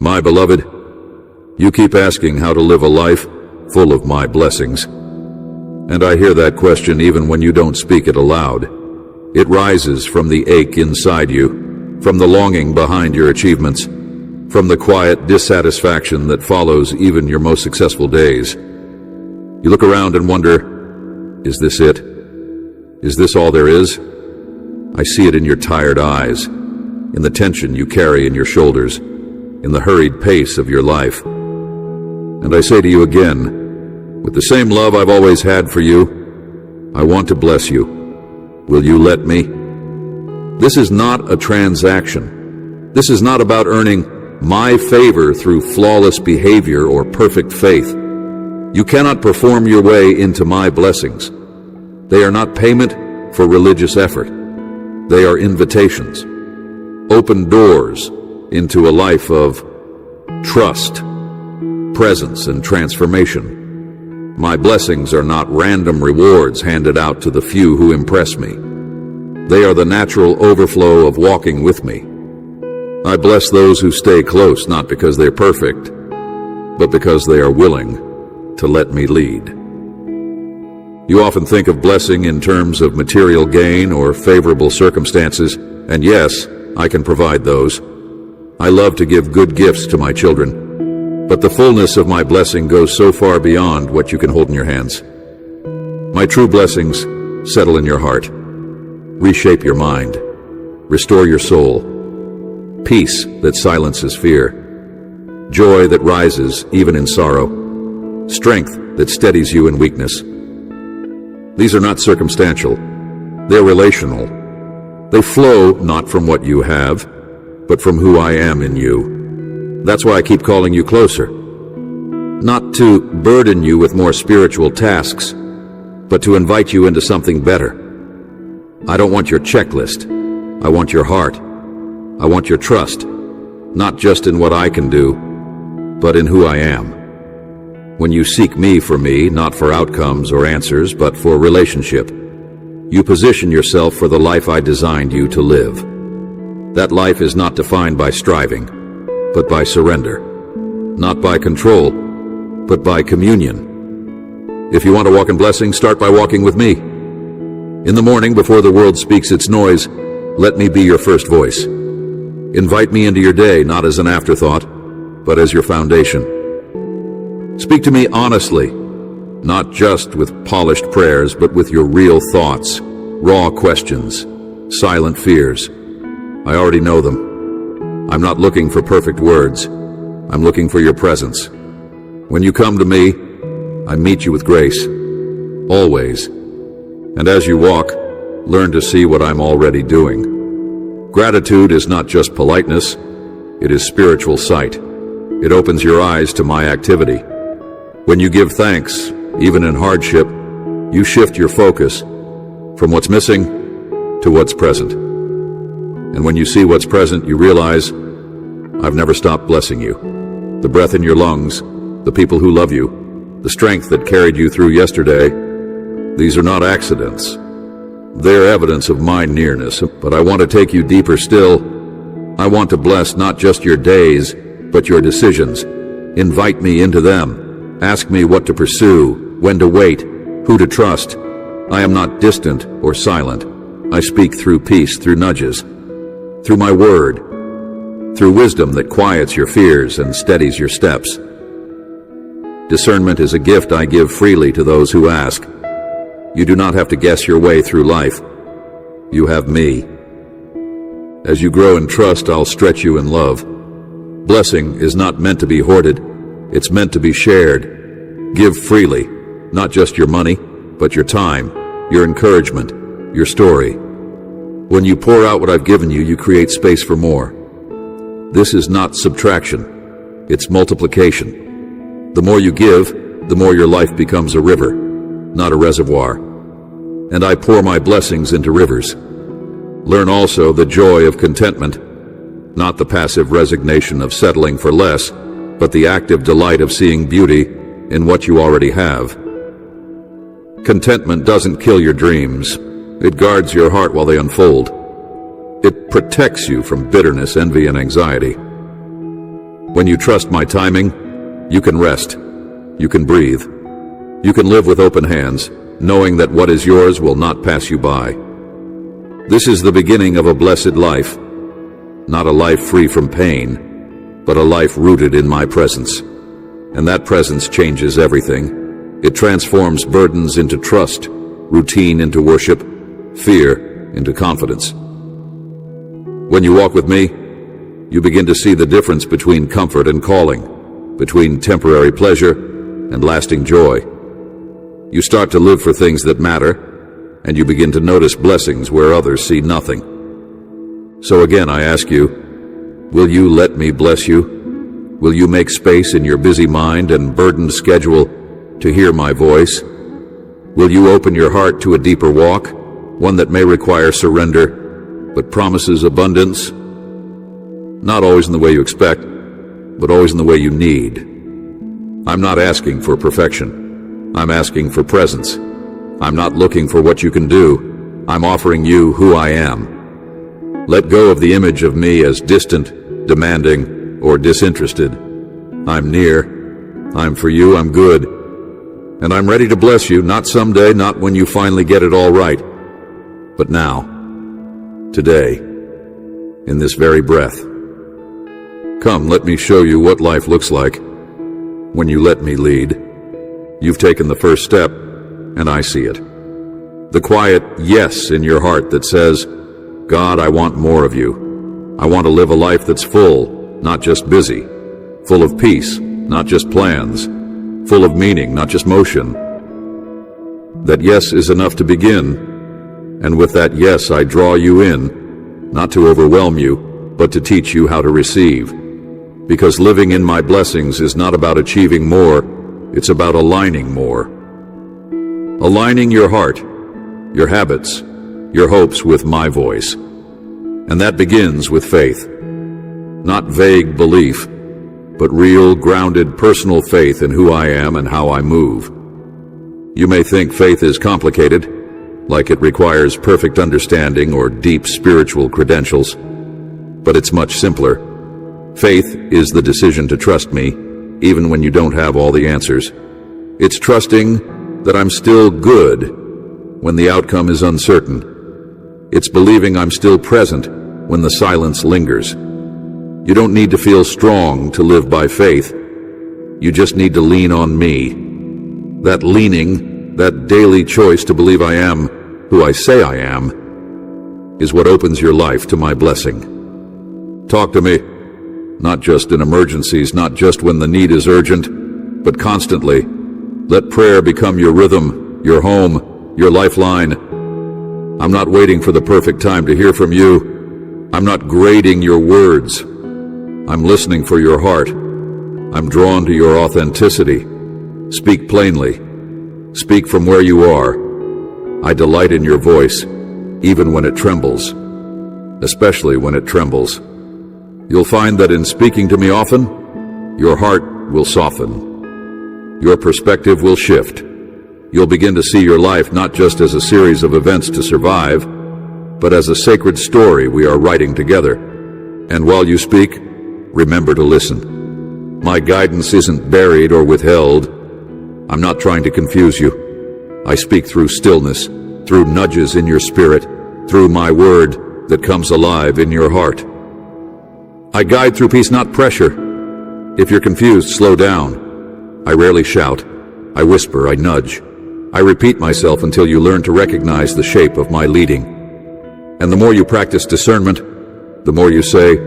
My beloved, you keep asking how to live a life full of my blessings. And I hear that question even when you don't speak it aloud. It rises from the ache inside you, from the longing behind your achievements, from the quiet dissatisfaction that follows even your most successful days. You look around and wonder, is this it? Is this all there is? I see it in your tired eyes, in the tension you carry in your shoulders, in the hurried pace of your life. And I say to you again, with the same love I've always had for you, I want to bless you. Will you let me? This is not a transaction. This is not about earning my favor through flawless behavior or perfect faith. You cannot perform your way into my blessings. They are not payment for religious effort. They are invitations, open doors into a life of trust, presence, and transformation. My blessings are not random rewards handed out to the few who impress me. They are the natural overflow of walking with me. I bless those who stay close, not because they're perfect, but because they are willing to let me lead. You often think of blessing in terms of material gain or favorable circumstances, and yes, I can provide those. I love to give good gifts to my children, but the fullness of my blessing goes so far beyond what you can hold in your hands. My true blessings settle in your heart, reshape your mind, restore your soul, peace that silences fear, joy that rises even in sorrow, strength that steadies you in weakness. These are not circumstantial, they're relational. They flow not from what you have, but from who I am in you. That's why I keep calling you closer. Not to burden you with more spiritual tasks, but to invite you into something better. I don't want your checklist. I want your heart. I want your trust, not just in what I can do, but in who I am. When you seek me for me, not for outcomes or answers, but for relationship, you position yourself for the life I designed you to live. That life is not defined by striving, but by surrender. Not by control, but by communion. If you want to walk in blessing, start by walking with me. In the morning, before the world speaks its noise, let me be your first voice. Invite me into your day, not as an afterthought, but as your foundation. Speak to me honestly, not just with polished prayers, but with your real thoughts, raw questions, silent fears. I already know them. I'm not looking for perfect words. I'm looking for your presence. When you come to me, I meet you with grace, always. And as you walk, learn to see what I'm already doing. Gratitude is not just politeness, it is spiritual sight. It opens your eyes to my activity. When you give thanks, even in hardship, you shift your focus from what's missing to what's present. And when you see what's present, you realize, I've never stopped blessing you. The breath in your lungs, the people who love you, the strength that carried you through yesterday, these are not accidents. They're evidence of my nearness, but I want to take you deeper still. I want to bless not just your days, but your decisions. Invite me into them. Ask me what to pursue, when to wait, who to trust. I am not distant or silent. I speak through peace, through nudges, through my word, through wisdom that quiets your fears and steadies your steps. Discernment is a gift I give freely to those who ask. You do not have to guess your way through life. You have me. As you grow in trust, I'll stretch you in love. Blessing is not meant to be hoarded. It's meant to be shared. Give freely, not just your money, but your time, your encouragement, your story. When you pour out what I've given you, you create space for more. This is not subtraction. It's multiplication. The more you give, the more your life becomes a river, not a reservoir. And I pour my blessings into rivers. Learn also the joy of contentment, not the passive resignation of settling for less, but the active delight of seeing beauty in what you already have. Contentment doesn't kill your dreams. It guards your heart while they unfold. It protects you from bitterness, envy, and anxiety. When you trust my timing, you can rest, you can breathe, you can live with open hands, knowing that what is yours will not pass you by. This is the beginning of a blessed life, not a life free from pain, but a life rooted in my presence. And that presence changes everything. It transforms burdens into trust, routine into worship, fear into confidence. When you walk with me, you begin to see the difference between comfort and calling, between temporary pleasure and lasting joy. You start to live for things that matter, and you begin to notice blessings where others see nothing. So again, I ask you, will you let me bless you? Will you make space in your busy mind and burdened schedule to hear my voice? Will you open your heart to a deeper walk, one that may require surrender, but promises abundance? Not always in the way you expect, but always in the way you need. I'm not asking for perfection. I'm asking for presence. I'm not looking for what you can do. I'm offering you who I am. Let go of the image of me as distant, demanding, or disinterested. I'm near. I'm for you. I'm good. And I'm ready to bless you, not someday, not when you finally get it all right, but now, today, in this very breath. Come, let me show you what life looks like when you let me lead. You've taken the first step, and I see it. The quiet yes in your heart that says, God, I want more of you. I want to live a life that's full, not just busy, full of peace, not just plans, full of meaning, not just motion. That yes is enough to begin, and with that yes I draw you in, not to overwhelm you, but to teach you how to receive. Because living in my blessings is not about achieving more, it's about aligning more. Aligning your heart, your habits, your hopes with my voice. And that begins with faith. Not vague belief, but real, grounded, personal faith in who I am and how I move. You may think faith is complicated, like it requires perfect understanding or deep spiritual credentials, but it's much simpler. Faith is the decision to trust me, even when you don't have all the answers. It's trusting that I'm still good when the outcome is uncertain. It's believing I'm still present when the silence lingers. You don't need to feel strong to live by faith. You just need to lean on me. That leaning, that daily choice to believe I am who I say I am, is what opens your life to my blessing. Talk to me. Not just in emergencies, not just when the need is urgent, but constantly. Let prayer become your rhythm, your home, your lifeline. I'm not waiting for the perfect time to hear from you. I'm not grading your words. I'm listening for your heart. I'm drawn to your authenticity. Speak plainly. Speak from where you are. I delight in your voice, even when it trembles, especially when it trembles. You'll find that in speaking to me often, your heart will soften. Your perspective will shift. You'll begin to see your life not just as a series of events to survive, but as a sacred story we are writing together. And while you speak, remember to listen. My guidance isn't buried or withheld. I'm not trying to confuse you. I speak through stillness, through nudges in your spirit, through my word that comes alive in your heart. I guide through peace, not pressure. If you're confused, slow down. I rarely shout. I whisper, I nudge. I repeat myself until you learn to recognize the shape of my leading. And the more you practice discernment, the more you say,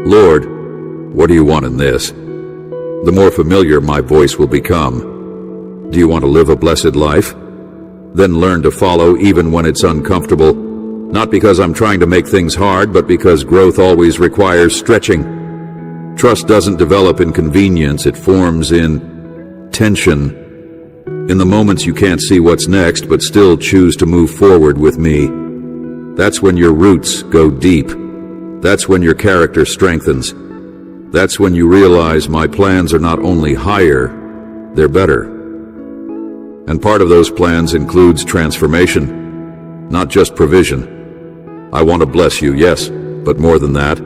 Lord, what do you want in this? The more familiar my voice will become. Do you want to live a blessed life? Then learn to follow even when it's uncomfortable. Not because I'm trying to make things hard, but because growth always requires stretching. Trust doesn't develop in convenience, it forms in tension. In the moments you can't see what's next, but still choose to move forward with me. That's when your roots go deep. That's when your character strengthens. That's when you realize my plans are not only higher, they're better. And part of those plans includes transformation, not just provision. I want to bless you, yes, but more than that,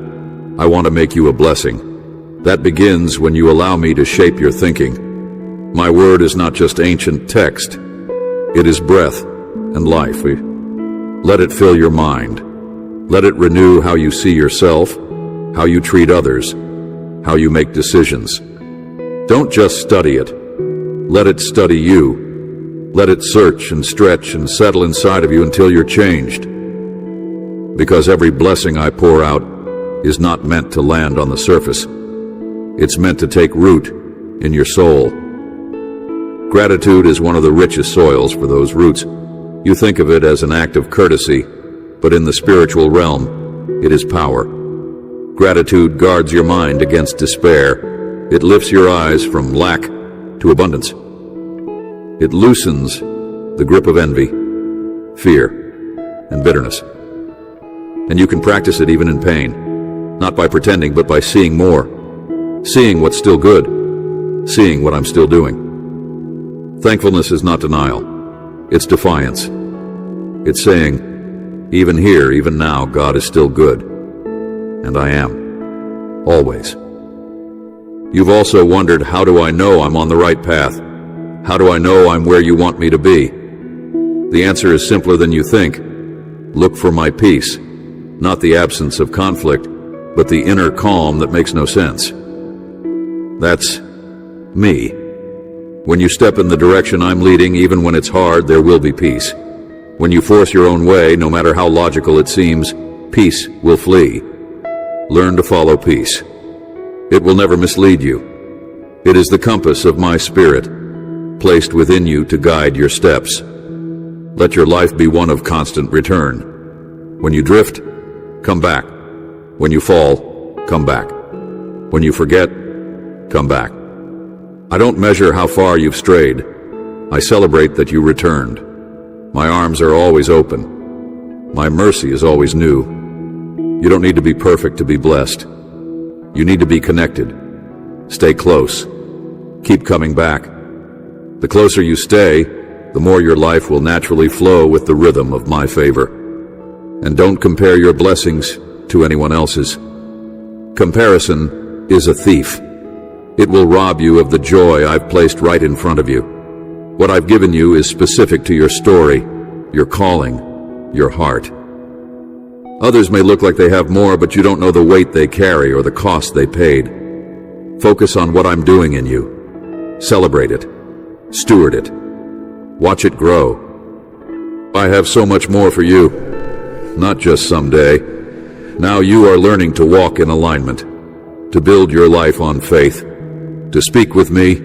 I want to make you a blessing. That begins when you allow me to shape your thinking. My word is not just ancient text. It is breath and life. Let it fill your mind. Let it renew how you see yourself, how you treat others, how you make decisions. Don't just study it. Let it study you. Let it search and stretch and settle inside of you until you're changed. Because every blessing I pour out is not meant to land on the surface. It's meant to take root in your soul. Gratitude is one of the richest soils for those roots. You think of it as an act of courtesy, but in the spiritual realm, it is power. Gratitude guards your mind against despair. It lifts your eyes from lack to abundance. It loosens the grip of envy, fear, and bitterness. And you can practice it even in pain, not by pretending, but by seeing more, seeing what's still good, seeing what I'm still doing. Thankfulness is not denial. It's defiance. It's saying, even here, even now, God is still good. And I am. Always. You've also wondered, how do I know I'm on the right path? How do I know I'm where you want me to be? The answer is simpler than you think. Look for my peace, not the absence of conflict, but the inner calm that makes no sense. That's me. When you step in the direction I'm leading, even when it's hard, there will be peace. When you force your own way, no matter how logical it seems, peace will flee. Learn to follow peace. It will never mislead you. It is the compass of my spirit, placed within you to guide your steps. Let your life be one of constant return. When you drift, come back. When you fall, come back. When you forget, come back. I don't measure how far you've strayed. I celebrate that you returned. My arms are always open. My mercy is always new. You don't need to be perfect to be blessed. You need to be connected. Stay close. Keep coming back. The closer you stay, the more your life will naturally flow with the rhythm of my favor. And don't compare your blessings to anyone else's. Comparison is a thief. It will rob you of the joy I've placed right in front of you. What I've given you is specific to your story, your calling, your heart. Others may look like they have more, but you don't know the weight they carry or the cost they paid. Focus on what I'm doing in you. Celebrate it. Steward it. Watch it grow. I have so much more for you. Not just someday. Now you are learning to walk in alignment, to build your life on faith, to speak with me,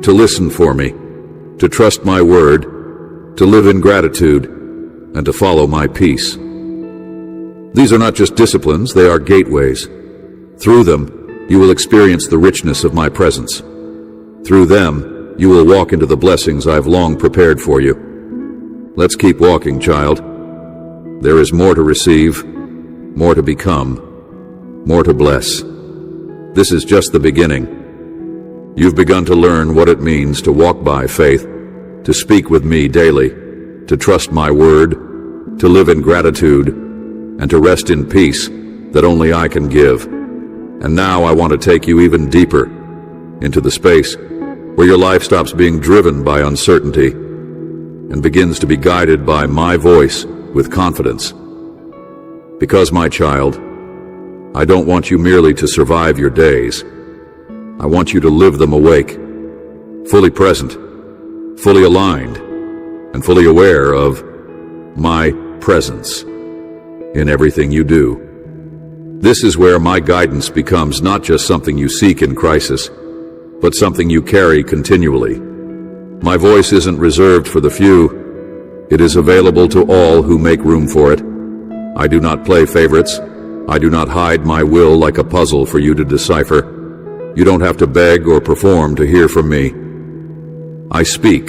to listen for me, to trust my word, to live in gratitude, and to follow my peace. These are not just disciplines, they are gateways. Through them, you will experience the richness of my presence. Through them, you will walk into the blessings I've long prepared for you. Let's keep walking, child. There is more to receive, more to become, more to bless. This is just the beginning. You've begun to learn what it means to walk by faith, to speak with me daily, to trust my word, to live in gratitude, and to rest in peace that only I can give. And now I want to take you even deeper into the space where your life stops being driven by uncertainty and begins to be guided by my voice with confidence. Because, my child, I don't want you merely to survive your days. I want you to live them awake, fully present, fully aligned, and fully aware of my presence in everything you do. This is where my guidance becomes not just something you seek in crisis, but something you carry continually. My voice isn't reserved for the few. It is available to all who make room for it. I do not play favorites. I do not hide my will like a puzzle for you to decipher. You don't have to beg or perform to hear from me. I speak.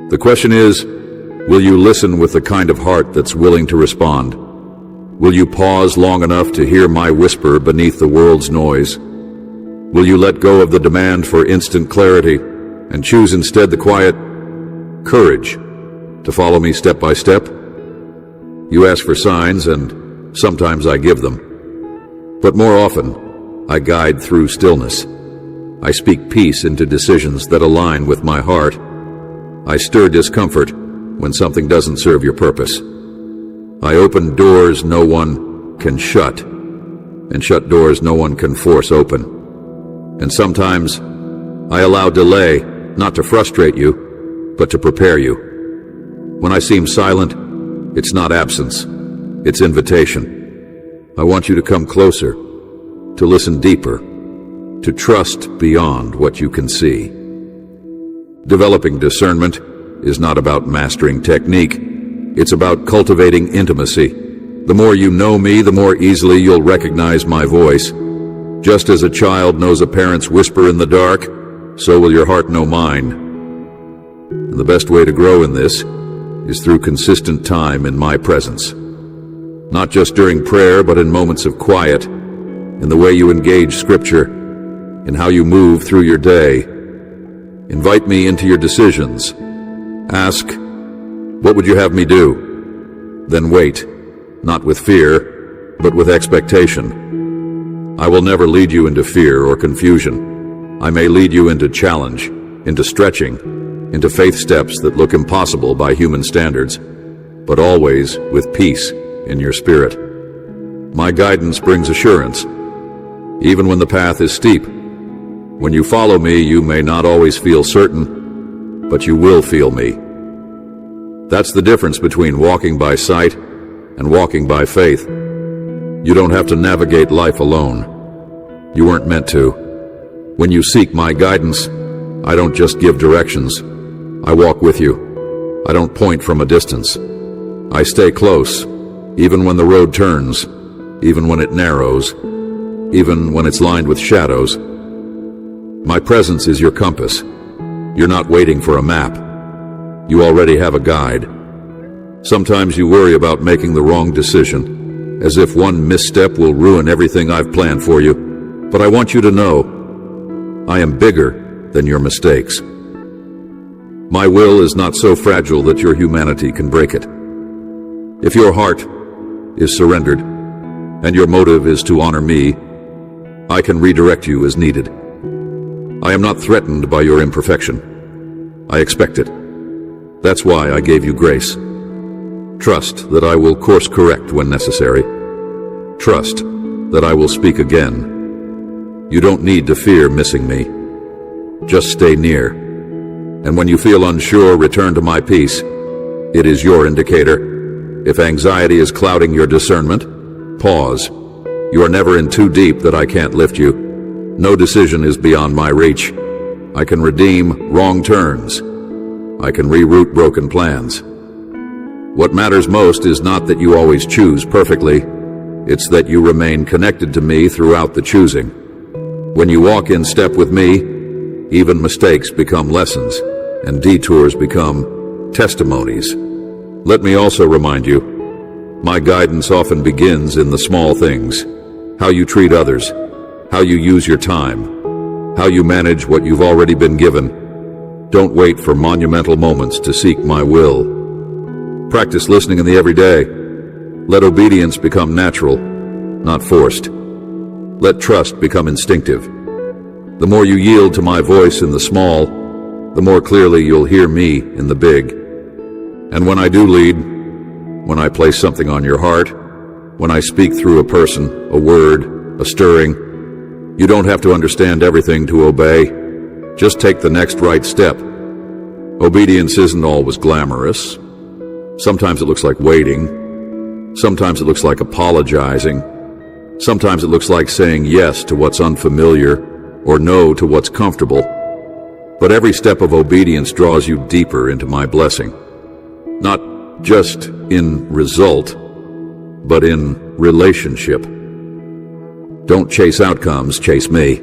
The question is, will you listen with the kind of heart that's willing to respond? Will you pause long enough to hear my whisper beneath the world's noise? Will you let go of the demand for instant clarity and choose instead the quiet courage to follow me step by step? You ask for signs, and sometimes I give them. But more often, I guide through stillness. I speak peace into decisions that align with my heart. I stir discomfort when something doesn't serve your purpose. I open doors no one can shut, and shut doors no one can force open. And sometimes I allow delay, not to frustrate you, but to prepare you. When I seem silent, it's not absence, it's invitation. I want you to come closer, to listen deeper, to trust beyond what you can see. Developing discernment is not about mastering technique. It's about cultivating intimacy. The more you know me, the more easily you'll recognize my voice. Just as a child knows a parent's whisper in the dark, so will your heart know mine. And the best way to grow in this is through consistent time in my presence. Not just during prayer, but in moments of quiet, in the way you engage Scripture, in how you move through your day. Invite me into your decisions. Ask, what would you have me do? Then wait, not with fear, but with expectation. I will never lead you into fear or confusion. I may lead you into challenge, into stretching, into faith steps that look impossible by human standards, but always with peace in your spirit. My guidance brings assurance, even when the path is steep. When you follow me, you may not always feel certain, but you will feel me. That's the difference between walking by sight and walking by faith. You don't have to navigate life alone. You weren't meant to. When you seek my guidance, I don't just give directions. I walk with you. I don't point from a distance. I stay close, even when the road turns, even when it narrows, even when it's lined with shadows. My presence is your compass. You're not waiting for a map. You already have a guide. Sometimes you worry about making the wrong decision, as if one misstep will ruin everything I've planned for you. But I want you to know, I am bigger than your mistakes. My will is not so fragile that your humanity can break it. If your heart is surrendered, and your motive is to honor me, I can redirect you as needed. I am not threatened by your imperfection. I expect it. That's why I gave you grace. Trust that I will course correct when necessary. Trust that I will speak again. You don't need to fear missing me. Just stay near. And when you feel unsure, return to my peace. It is your indicator. If anxiety is clouding your discernment, pause. You are never in too deep that I can't lift you. No decision is beyond my reach. I can redeem wrong turns. I can reroute broken plans. What matters most is not that you always choose perfectly. It's that you remain connected to me throughout the choosing. When you walk in step with me, even mistakes become lessons, and detours become testimonies. Let me also remind you, my guidance often begins in the small things. How you treat others, how you use your time, how you manage what you've already been given. Don't wait for monumental moments to seek my will. Practice listening in the everyday. Let obedience become natural, not forced. Let trust become instinctive. The more you yield to my voice in the small, the more clearly you'll hear me in the big. And when I do lead, when I place something on your heart, when I speak through a person, a word, a stirring, you don't have to understand everything to obey. Just take the next right step. Obedience isn't always glamorous. Sometimes it looks like waiting. Sometimes it looks like apologizing. Sometimes it looks like saying yes to what's unfamiliar or no to what's comfortable. But every step of obedience draws you deeper into my blessing. Not just in result, but in relationship. Don't chase outcomes, chase me.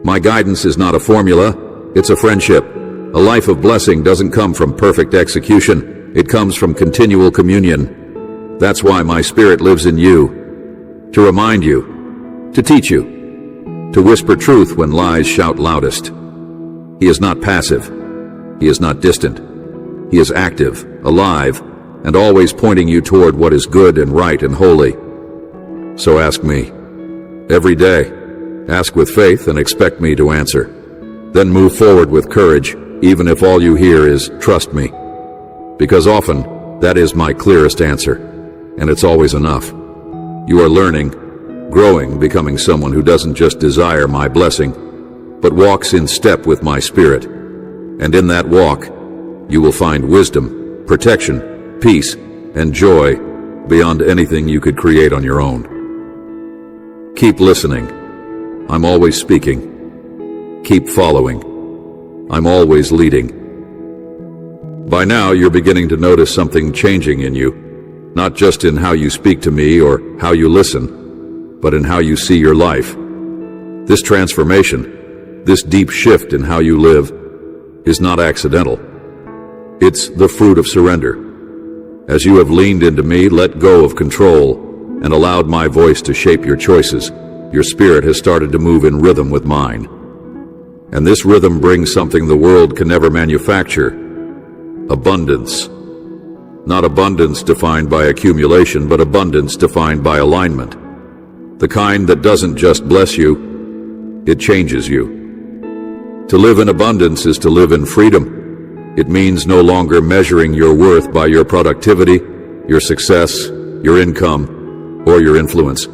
My guidance is not a formula, it's a friendship. A life of blessing doesn't come from perfect execution. It comes from continual communion. That's why my Spirit lives in you. To remind you, to teach you, to whisper truth when lies shout loudest. He is not passive. He is not distant. He is active, alive, and always pointing you toward what is good and right and holy. So ask me, every day, ask with faith, and expect me to answer. Then move forward with courage, even if all you hear is, "Trust me." Because often, that is my clearest answer, and it's always enough. You are learning, growing, becoming someone who doesn't just desire my blessing, but walks in step with my spirit. And in that walk, you will find wisdom, protection, peace, and joy beyond anything you could create on your own. Keep listening. I'm always speaking. Keep following. I'm always leading. By now, you're beginning to notice something changing in you, not just in how you speak to me or how you listen, but in how you see your life. This transformation, this deep shift in how you live, is not accidental. It's the fruit of surrender. As you have leaned into me, let go of control, and allowed my voice to shape your choices, your spirit has started to move in rhythm with mine. And this rhythm brings something the world can never manufacture: abundance. Not abundance defined by accumulation, but abundance defined by alignment. The kind that doesn't just bless you, it changes you. To live in abundance is to live in freedom. It means no longer measuring your worth by your productivity, your success, your income, or your influence.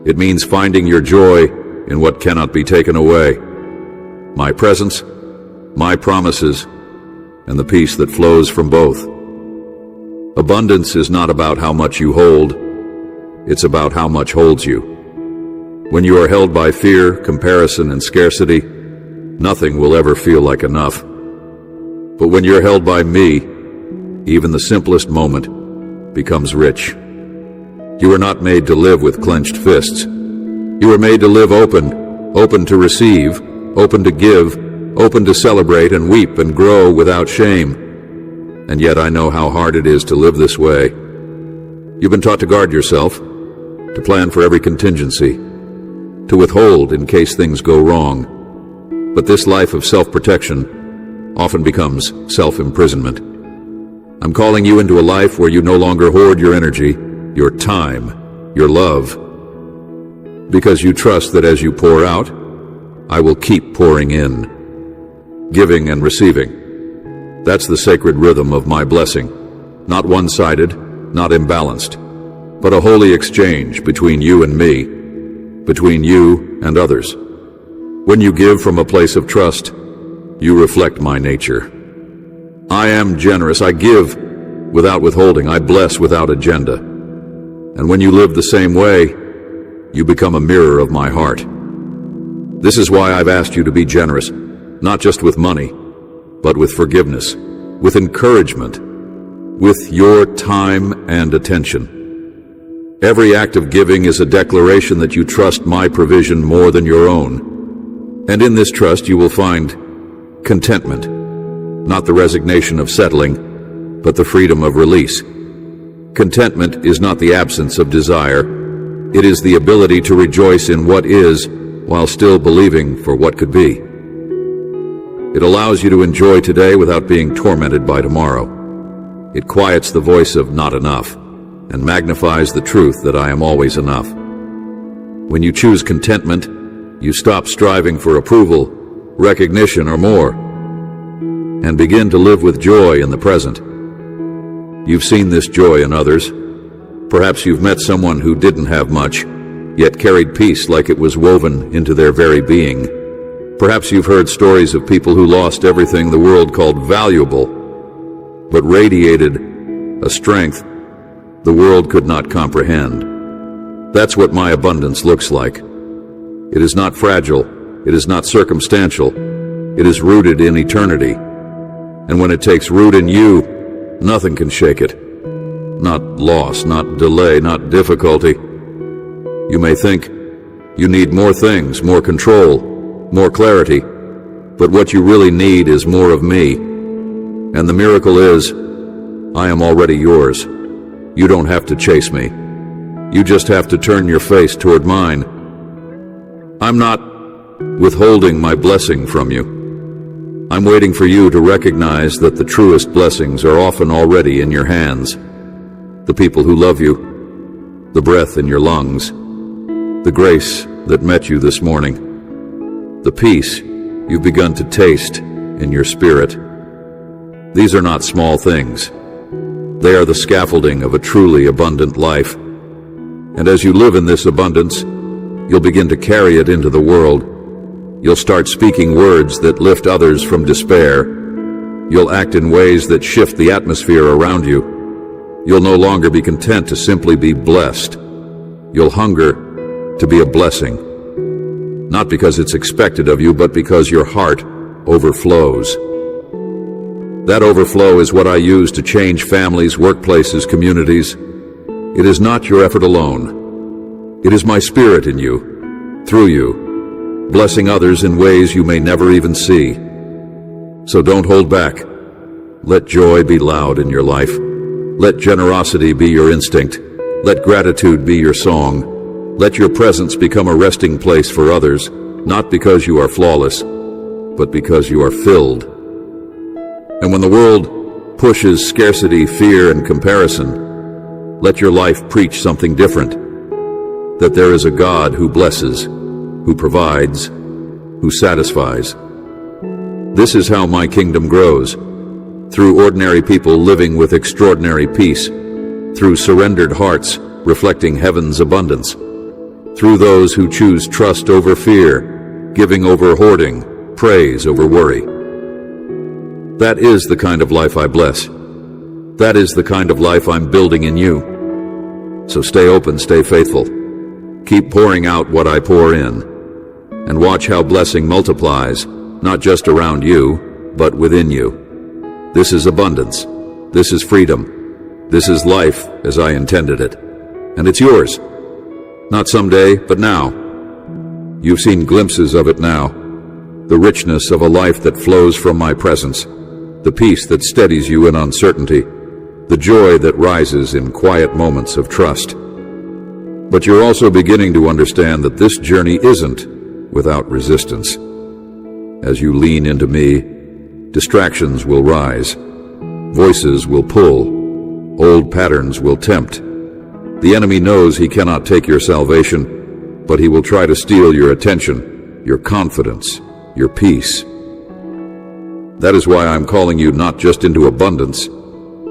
It means finding your joy in what cannot be taken away: my presence, my promises, and the peace that flows from both. Abundance is not about how much you hold, it's about how much holds you. When you are held by fear, comparison, and scarcity, nothing will ever feel like enough. But when you're held by me, even the simplest moment becomes rich. You are not made to live with clenched fists. You are made to live open, open to receive, open to give, open to celebrate and weep and grow without shame. And yet I know how hard it is to live this way. You've been taught to guard yourself, to plan for every contingency, to withhold in case things go wrong. But this life of self-protection often becomes self-imprisonment. I'm calling you into a life where you no longer hoard your energy, your time, your love, because you trust that as you pour out, I will keep pouring in, giving and receiving. That's the sacred rhythm of my blessing, not one-sided, not imbalanced, but a holy exchange between you and me, between you and others. When you give from a place of trust, you reflect my nature. I am generous. I give without withholding. I bless without agenda. And when you live the same way, you become a mirror of my heart. This is why I've asked you to be generous, not just with money, but with forgiveness, with encouragement, with your time and attention. Every act of giving is a declaration that you trust my provision more than your own. And in this trust you will find contentment, not the resignation of settling, but the freedom of release. Contentment is not the absence of desire. It is the ability to rejoice in what is while still believing for what could be. It allows you to enjoy today without being tormented by tomorrow. It quiets the voice of not enough and magnifies the truth that I am always enough. When you choose contentment, you stop striving for approval, recognition, or more, and begin to live with joy in the present. You've seen this joy in others. Perhaps you've met someone who didn't have much, yet carried peace like it was woven into their very being. Perhaps you've heard stories of people who lost everything the world called valuable, but radiated a strength the world could not comprehend. That's what my abundance looks like. It is not fragile. It is not circumstantial. It is rooted in eternity. And when it takes root in you, nothing can shake it. Not loss, not delay, not difficulty. You may think you need more things, more control, more clarity, but what you really need is more of me. And the miracle is, I am already yours. You don't have to chase me. You just have to turn your face toward mine. I'm not withholding my blessing from you. I'm waiting for you to recognize that the truest blessings are often already in your hands. The people who love you, the breath in your lungs, the grace that met you this morning, the peace you've begun to taste in your spirit. These are not small things. They are the scaffolding of a truly abundant life. And as you live in this abundance, you'll begin to carry it into the world. You'll start speaking words that lift others from despair. You'll act in ways that shift the atmosphere around you. You'll no longer be content to simply be blessed. You'll hunger to be a blessing. Not because it's expected of you, but because your heart overflows. That overflow is what I use to change families, workplaces, communities. It is not your effort alone. It is my spirit in you, through you, blessing others in ways you may never even see. So don't hold back. Let joy be loud in your life. Let generosity be your instinct. Let gratitude be your song. Let your presence become a resting place for others, not because you are flawless, but because you are filled. And when the world pushes scarcity, fear, and comparison, let your life preach something different. That there is a God who blesses, who provides, who satisfies. This is how my kingdom grows, through ordinary people living with extraordinary peace, through surrendered hearts reflecting heaven's abundance, through those who choose trust over fear, giving over hoarding, praise over worry. That is the kind of life I bless. That is the kind of life I'm building in you. So stay open, stay faithful. Keep pouring out what I pour in, and watch how blessing multiplies, not just around you, but within you. This is abundance. This is freedom. This is life as I intended it. And it's yours. Not someday, but now. You've seen glimpses of it now. The richness of a life that flows from my presence. The peace that steadies you in uncertainty. The joy that rises in quiet moments of trust. But you're also beginning to understand that this journey isn't without resistance. As you lean into me, distractions will rise. Voices will pull. Old patterns will tempt. The enemy knows he cannot take your salvation, but he will try to steal your attention, your confidence, your peace. That is why I'm calling you not just into abundance,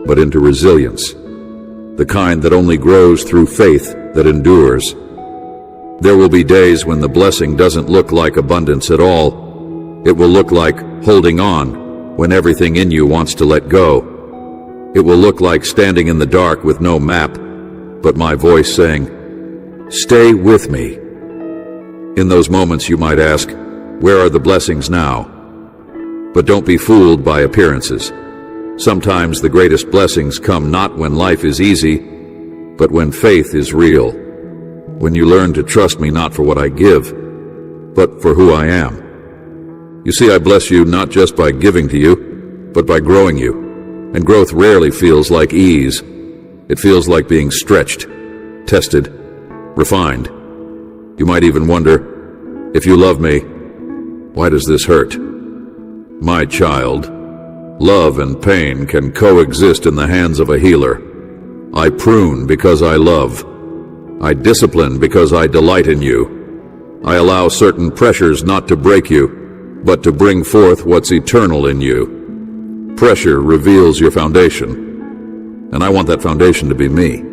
but into resilience, the kind that only grows through faith that endures. There will be days when the blessing doesn't look like abundance at all. It will look like holding on when everything in you wants to let go. It will look like standing in the dark with no map, but my voice saying, "Stay with me." In those moments you might ask, where are the blessings now? But don't be fooled by appearances. Sometimes the greatest blessings come not when life is easy, but when faith is real. When you learn to trust me not for what I give, but for who I am. You see, I bless you not just by giving to you, but by growing you. And growth rarely feels like ease. It feels like being stretched, tested, refined. You might even wonder, if you love me, why does this hurt? My child, love and pain can coexist in the hands of a healer. I prune because I love. I discipline because I delight in you. I allow certain pressures not to break you, but to bring forth what's eternal in you. Pressure reveals your foundation. And I want that foundation to be me.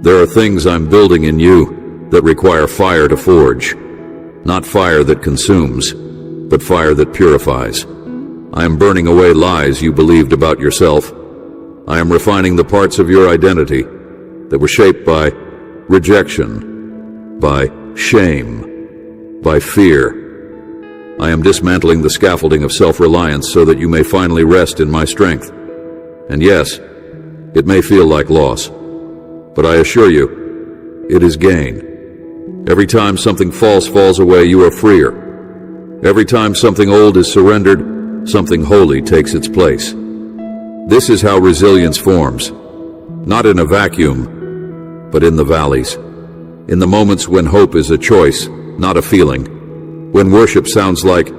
There are things I'm building in you that require fire to forge. Not fire that consumes, but fire that purifies. I am burning away lies you believed about yourself. I am refining the parts of your identity that were shaped by rejection, by shame, by fear. I am dismantling the scaffolding of self-reliance so that you may finally rest in my strength. And yes, it may feel like loss, but I assure you, it is gain. Every time something false falls away, you are freer. Every time something old is surrendered, something holy takes its place. This is how resilience forms, not in a vacuum, but in the valleys, in the moments when hope is a choice, not a feeling, when worship sounds like